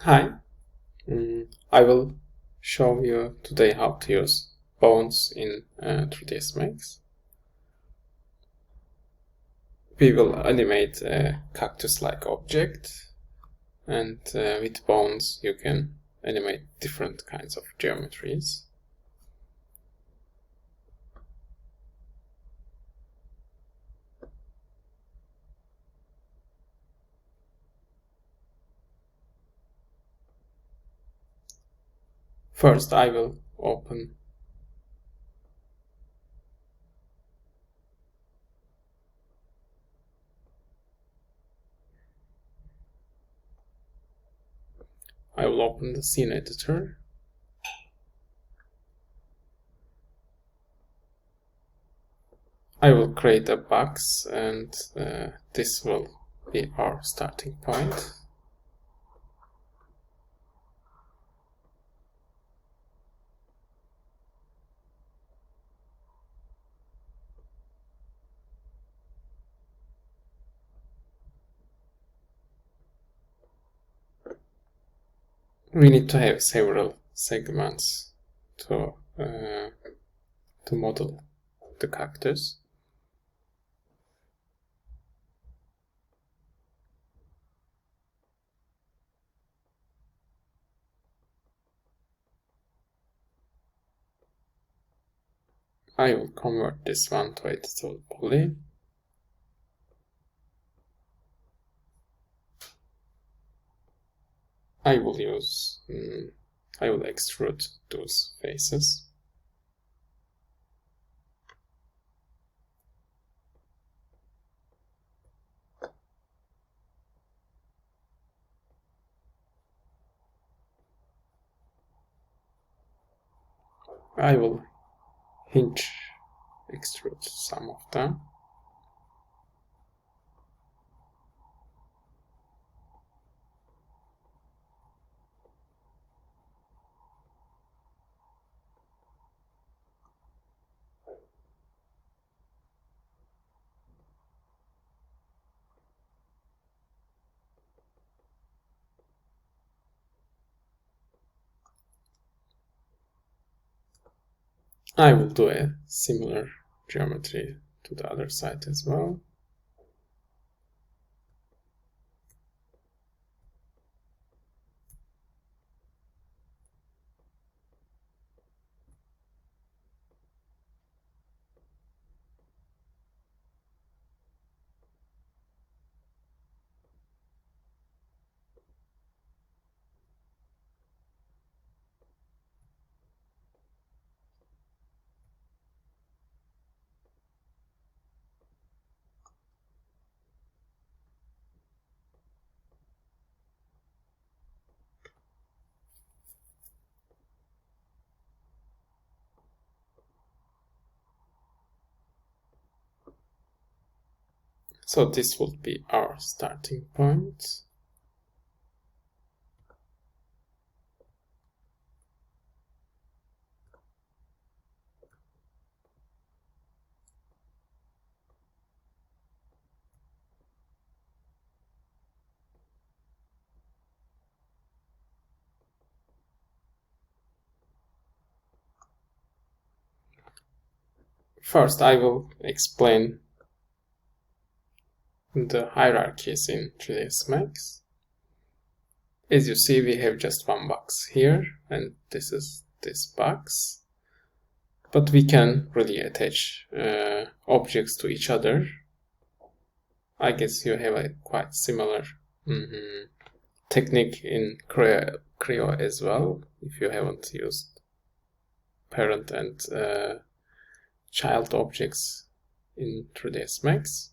Hi, I will show you today how to use bones in 3ds Max. We will animate a cactus-like object, and with bones you can animate different kinds of geometries. First, I will open the scene editor. I will create a box, and this will be our starting point. We need to have several segments to model the cactus. I will convert this one to editable poly. I will extrude those faces. I will hinge extrude some of them. I will do a similar geometry to the other side as well. So this will be our starting point. First, I will explain the hierarchies in 3ds Max. As you see, we have just one box here, and this is this box. But we can really attach objects to each other. I guess you have a quite similar technique in Creo as well, if you haven't used parent and child objects in 3ds Max.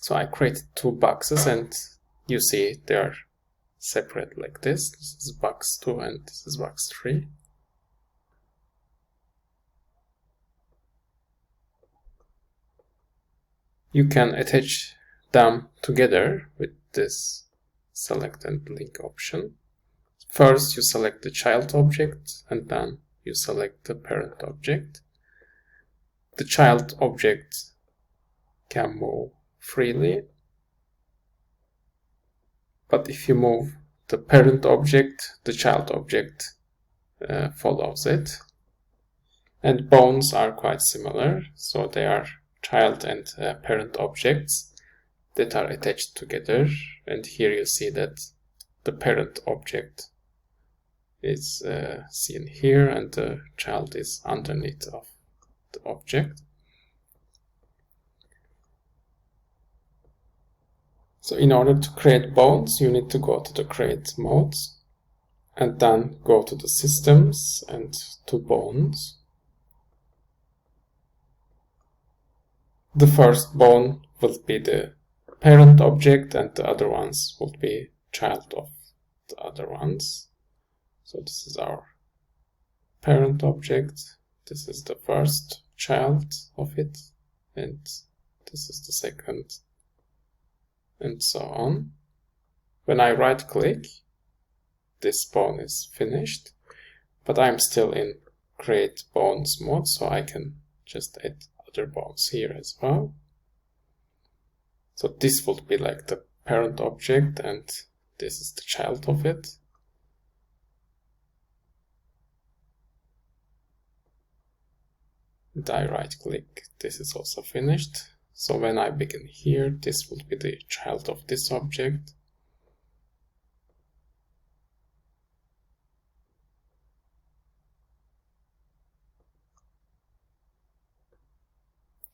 So I created two boxes, and you see they are separate like this. This is box 2 and this is box 3. You can attach them together with this select and link option. First, you select the child object, and then you select the parent object. The child object can move freely, but if you move the parent object, the child object follows it. And bones are quite similar, so they are child and parent objects that are attached together. And here you see that the parent object is seen here and the child is underneath of the object. So in order to create bones, you need to go to the create modes and then go to the systems and to bones. The first bone will be the parent object and the other ones will be child of the other ones. So this is our parent object, this is the first child of it, and this is the second, and so on. When I right click, this bone is finished, but I'm still in create bones mode, so I can just add other bones here as well. So this would be like the parent object and this is the child of it. And I right click, this is also finished. So when I begin here, this will be the child of this object.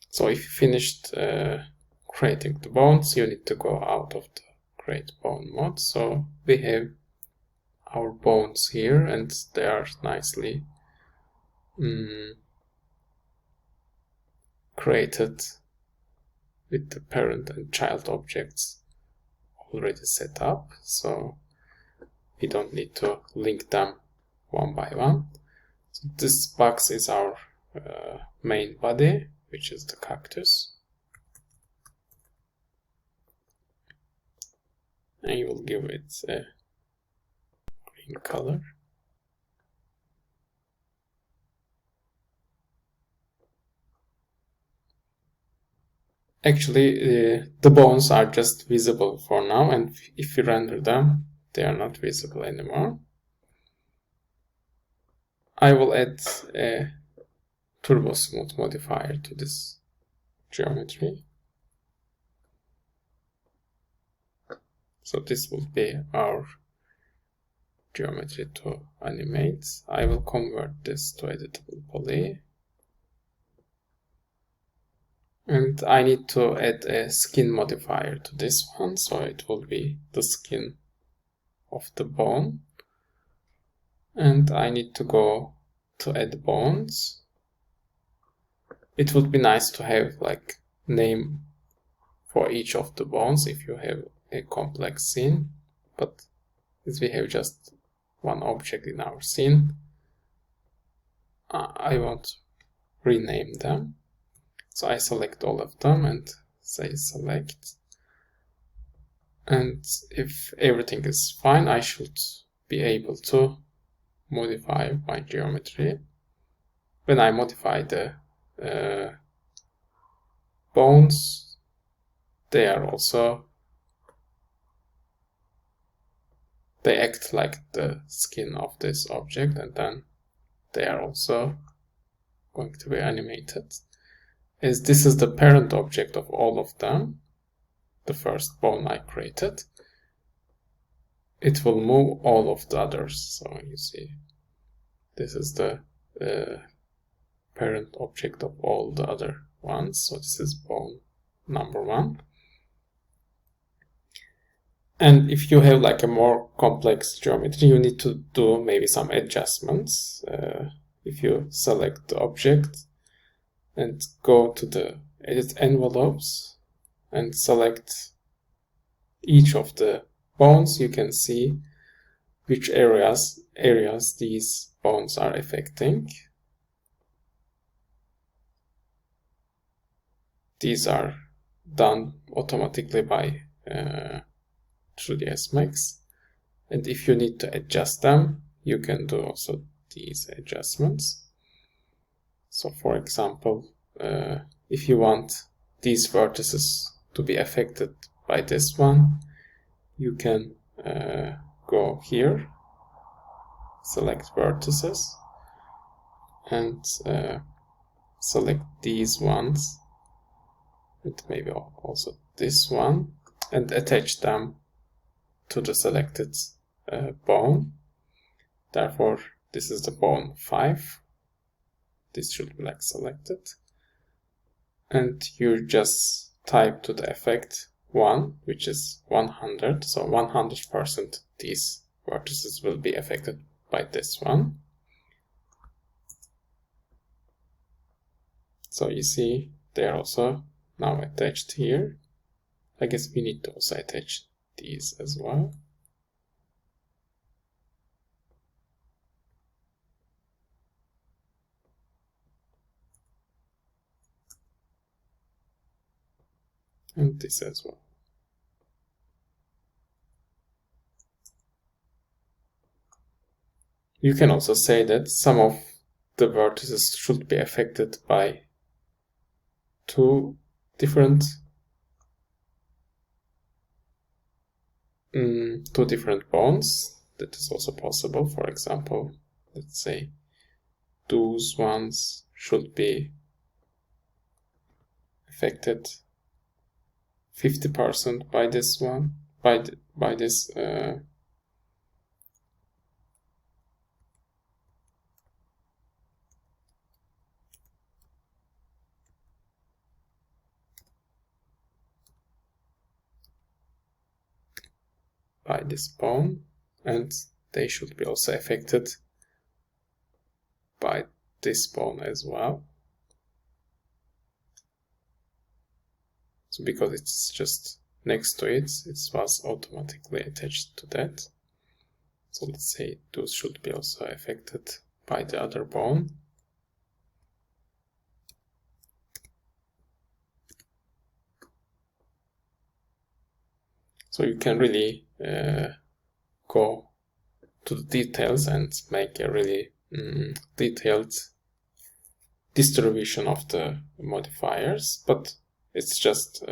So if you finished creating the bones, you need to go out of the create bone mode. So we have our bones here and they are nicely created with the parent and child objects already set up. So we don't need to link them one by one. So this box is our main body, which is the cactus. And you will give it a green color. Actually, the bones are just visible for now, and if you render them, they are not visible anymore. I will add a turbo smooth modifier to this geometry. So this will be our geometry to animate. I will convert this to editable poly. And I need to add a skin modifier to this one, so it will be the skin of the bone. And I need to go to add bones. It would be nice to have like name for each of the bones if you have a complex scene, but as we have just one object in our scene, I want to rename them. So I select all of them and say select. And if everything is fine, I should be able to modify my geometry. When I modify the bones, they act like the skin of this object, and then they are also going to be animated. As this is the parent object of all of them, the first bone I created, it will move all of the others. So you see, this is the parent object of all the other ones. So this is bone number 1. And if you have like a more complex geometry, you need to do maybe some adjustments. If you select the object and go to the edit envelopes and select each of the bones, you can see which areas these bones are affecting. These are done automatically by 3ds Max, and if you need to adjust them, you can do also these adjustments. So for example, if you want these vertices to be affected by this one, you can go here, select vertices, and select these ones, and maybe also this one, and attach them to the selected bone. Therefore, this is the bone 5. This should be like selected. And you just type to the effect 1, which is 100. So 100% these vertices will be affected by this one. So you see they are also now attached here. I guess we need to also attach these as well. And this as well. You can also say that some of the vertices should be affected by two different bones. That is also possible. For example, let's say those ones should be affected 50% by this one, by this by this bone, and they should be also affected by this bone as well. So because it's just next to it, it was automatically attached to that. So let's say those should be also affected by the other bone. So you can really go to the details and make a really detailed distribution of the modifiers, but it's just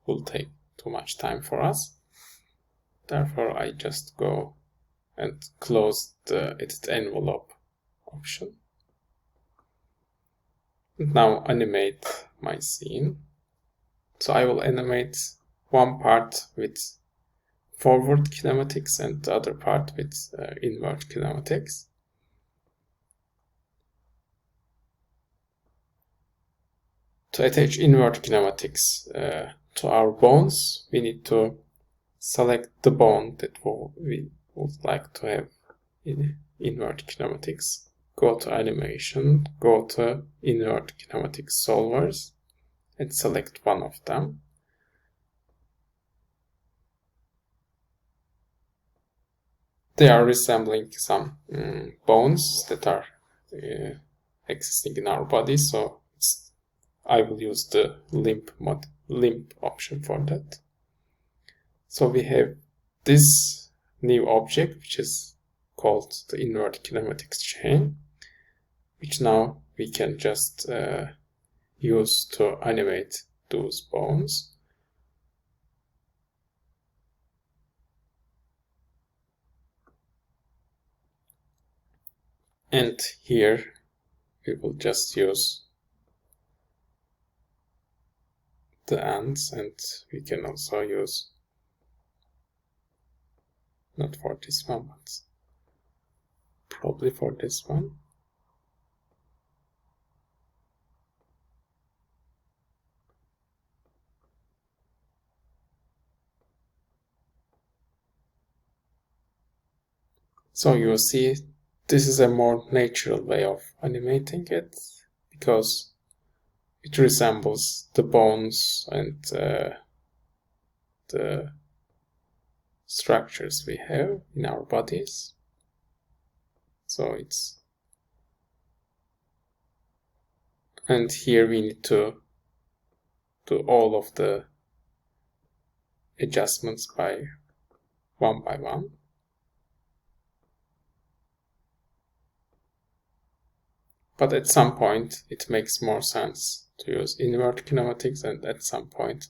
will take too much time for us. Therefore, I just go and close the edit envelope option. And now animate my scene. So I will animate one part with forward kinematics and the other part with inward kinematics. To attach inward kinematics to our bones, we need to select the bone that we would like to have in inward kinematics. Go to animation, go to inward kinematics solvers, and select one of them. They are resembling some bones that are existing in our body, so I will use the limb option for that. So we have this new object, which is called the inward kinematics chain, which now we can just use to animate those bones. And here we will just use the ends, and we can also use, not for this one, but probably for this one. So you'll see this is a more natural way of animating it, because it resembles the bones and the structures we have in our bodies. So and here we need to do all of the adjustments by one. But at some point it makes more sense to use inward kinematics, and at some point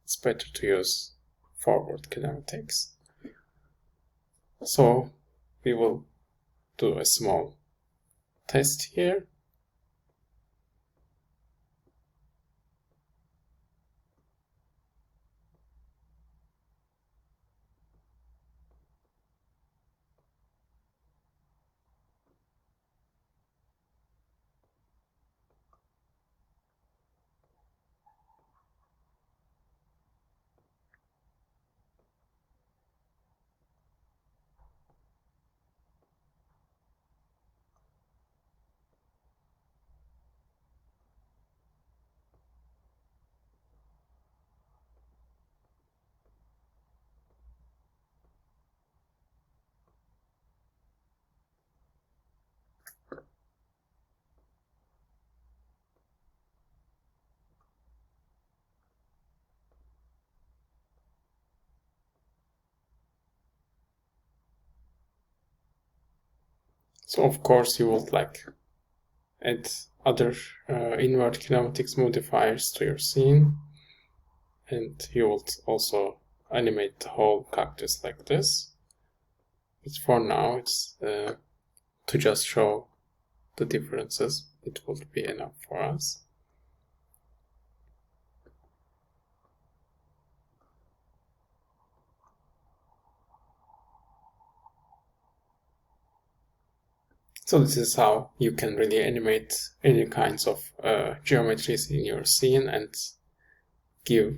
it's better to use forward kinematics. So we will do a small test here. So of course you would add other invert kinematics modifiers to your scene, and you would also animate the whole cactus like this. But for now, it's to just show the differences. It would be enough for us. So this is how you can really animate any kinds of geometries in your scene and give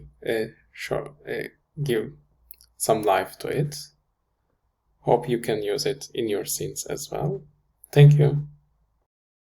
some life to it. Hope you can use it in your scenes as well. Thank you.